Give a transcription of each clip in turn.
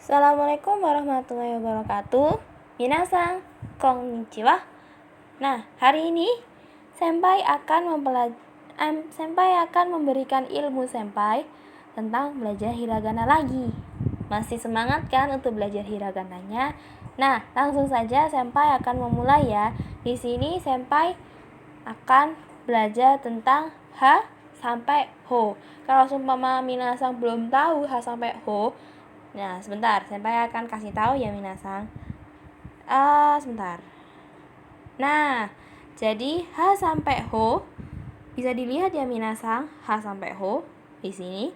Assalamualaikum warahmatullahi wabarakatuh. Minasan, konnichiwa. Nah, hari ini Senpai akan memberikan ilmu Senpai tentang belajar hiragana lagi. Masih semangat kan untuk belajar hiragananya? Nah, langsung saja Senpai akan memulai ya. Di sini Senpai akan belajar tentang H sampai Ho. Kalau seumpama minasan belum tahu H sampai Ho, nah, sebentar, Senpai akan kasih tahu ya minasan. Sebentar. Nah, jadi H sampai Ho bisa dilihat ya minasan, H sampai Ho di sini.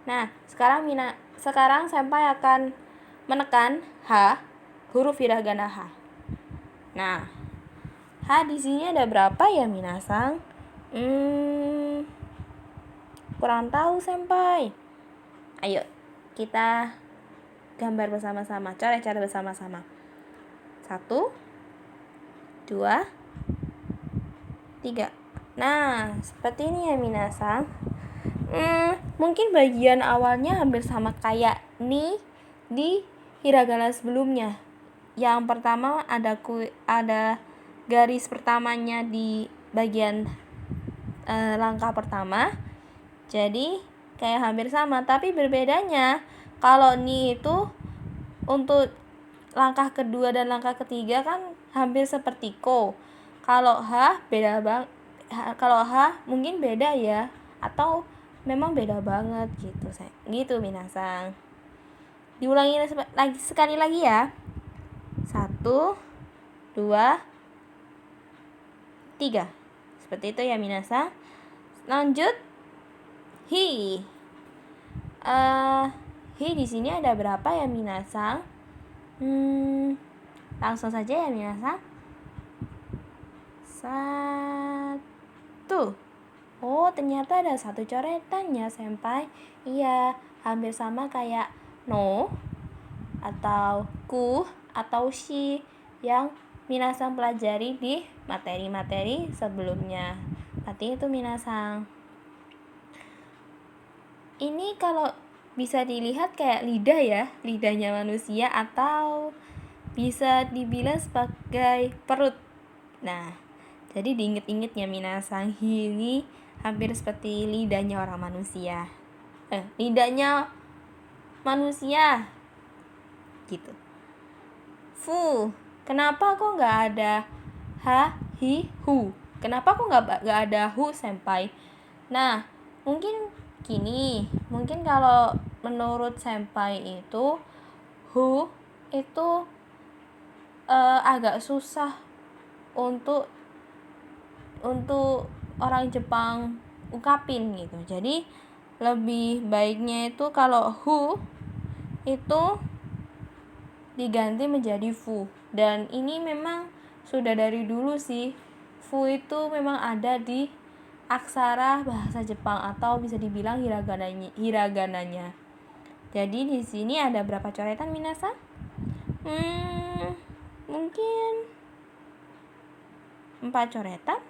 Nah, sekarang Senpai akan menekan H, huruf hiragana H. Nah, H di sini ada berapa ya minasan? Kurang tahu Senpai. Ayo, kita gambar bersama-sama, coret-coret bersama-sama. 1, 2, 3. Nah, seperti ini ya minasan. Mungkin bagian awalnya hampir sama kayak ni di hiragana sebelumnya. Yang pertama ada garis pertamanya di bagian langkah pertama. Jadi kayak hampir sama, tapi berbedanya kalau ni itu untuk langkah kedua dan langkah ketiga kan hampir seperti ko. Kalau H beda kalau H mungkin beda ya, atau memang beda banget gitu. Gitu minasan. Diulangi sekali lagi ya. 1, 2, 3. Seperti itu ya minasan. Lanjut hi. Hi di sini ada berapa ya minasan? Langsung saja ya minasan. 1. Oh, ternyata ada 1 coretan ya Senpai. Iya, hampir sama kayak no atau ku atau shi yang minasan pelajari di materi-materi sebelumnya. Berarti itu minasan. Ini kalau bisa dilihat kayak lidah ya, lidahnya manusia, atau bisa dibilang sebagai perut. Nah, jadi diinget-inget ya minasan, ini hampir seperti lidahnya orang manusia. Lidahnya manusia gitu. Fu, kenapa kok nggak ada ha, hi, hu? Kenapa kok nggak ada hu Senpai? Nah, mungkin kalau menurut Senpai itu hu itu agak susah untuk orang Jepang ungkapin gitu. Jadi lebih baiknya itu kalau hu itu diganti menjadi fu. Dan ini memang sudah dari dulu sih. Fu itu memang ada di aksara bahasa Jepang atau bisa dibilang hiragananya. Jadi di sini ada berapa coretan minasan? Mungkin 4 coretan.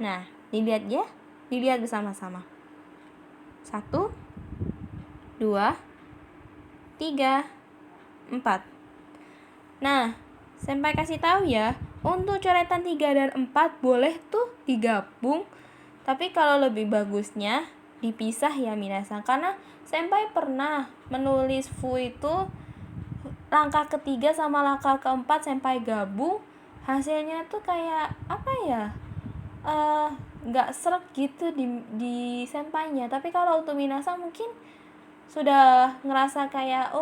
Nah, dilihat ya. Dilihat bersama-sama. 1, 2, 3, 4. Nah, Senpai kasih tahu ya, untuk coretan 3 dan 4 boleh tuh digabung. Tapi kalau lebih bagusnya dipisah ya minasan, karena Senpai pernah menulis fu itu langkah ketiga sama langkah keempat Senpai gabung, hasilnya tuh kayak apa ya, nggak seret gitu di Senpainya. Tapi kalau untuk minasan mungkin sudah ngerasa kayak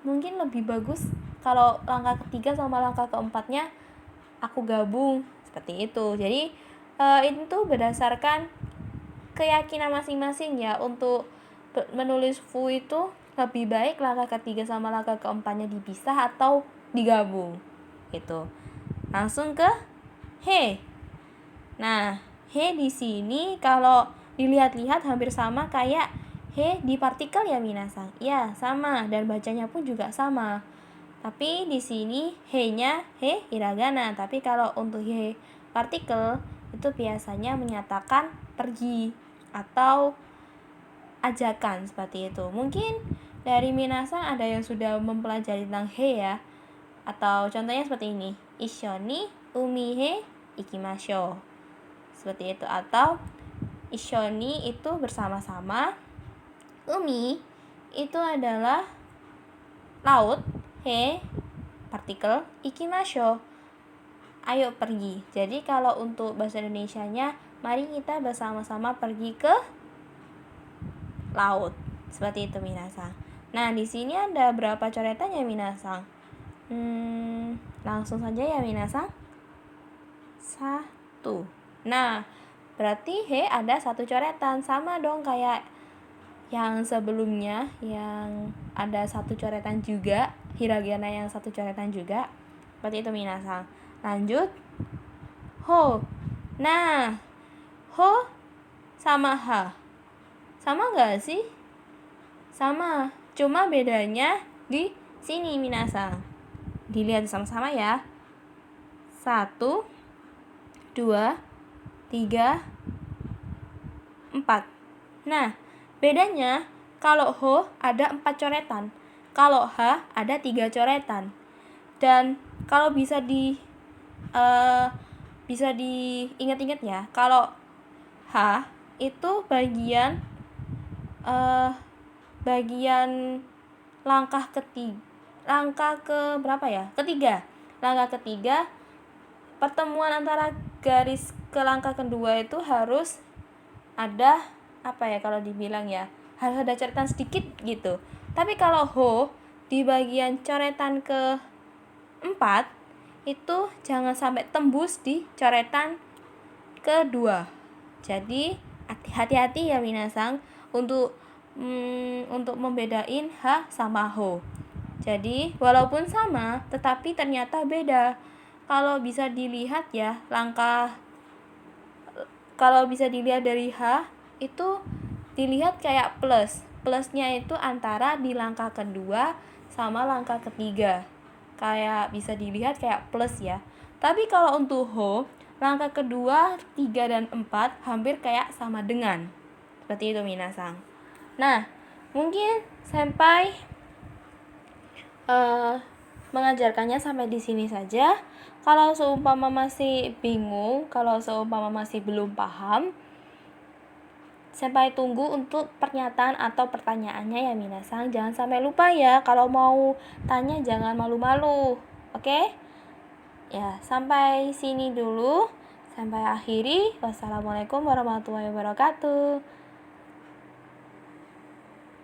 mungkin lebih bagus kalau langkah ketiga sama langkah keempatnya aku gabung seperti itu. Jadi itu berdasarkan keyakinan masing-masing ya. Untuk menulis fu itu lebih baik langkah ketiga sama langkah keempatnya dipisah atau digabung gitu. Langsung ke he. Nah, he di sini kalau dilihat-lihat hampir sama kayak he di partikel ya minasan. Ya, sama, dan bacanya pun juga sama. Tapi di sini he-nya he hiragana, tapi kalau untuk he partikel itu biasanya menyatakan pergi atau ajakan seperti itu. Mungkin dari minasang ada yang sudah mempelajari tentang he ya. Atau contohnya seperti ini. Ishoni umihe ikimasho. Seperti itu. Atau ishoni itu bersama-sama. Umi itu adalah laut. He partikel. Ikimasho ayo pergi. Jadi kalau untuk bahasa Indonesianya, mari kita bersama-sama pergi ke laut. Seperti itu minasang. Nah, di sini ada berapa coretannya minasang? Langsung saja ya minasang. 1. Nah, berarti he ada 1 coretan. Sama dong kayak yang sebelumnya yang ada 1 coretan juga, hiragana yang 1 coretan juga. Seperti itu minasang. Lanjut. Ho. Nah, ho sama ha. Sama nggak sih? Sama. Cuma bedanya di sini minasang. Dilihat sama-sama ya. 1, 2, 3, 4. Nah, bedanya kalau ho ada 4 coretan. Kalau ha ada 3 coretan. Dan kalau bisa diingat-ingat ya, kalau ha itu bagian langkah ketiga pertemuan antara garis ke langkah kedua itu harus ada kalau dibilang ya, harus ada coretan sedikit gitu. Tapi kalau ho di bagian coretan ke 4 itu jangan sampai tembus di coretan kedua. Jadi hati-hati ya minasang untuk membedain ha sama ho. Jadi walaupun sama tetapi ternyata beda. Kalau bisa dilihat ya, kalau bisa dilihat dari ha itu dilihat kayak plus. Plusnya itu antara di langkah kedua sama langkah ketiga. Kayak bisa dilihat kayak plus ya. Tapi kalau untuk ho, langkah kedua, 3 dan 4 hampir kayak sama dengan. Seperti itu minasang. Nah, mungkin sampai mengajarkannya sampai di sini saja. Kalau seumpama masih bingung, kalau seumpama masih belum paham, sampai tunggu untuk pernyataan atau pertanyaannya ya minasang. Jangan sampai lupa ya, kalau mau tanya jangan malu-malu. Oke? Ya, sampai sini dulu. Sampai akhiri. Wassalamualaikum warahmatullahi wabarakatuh.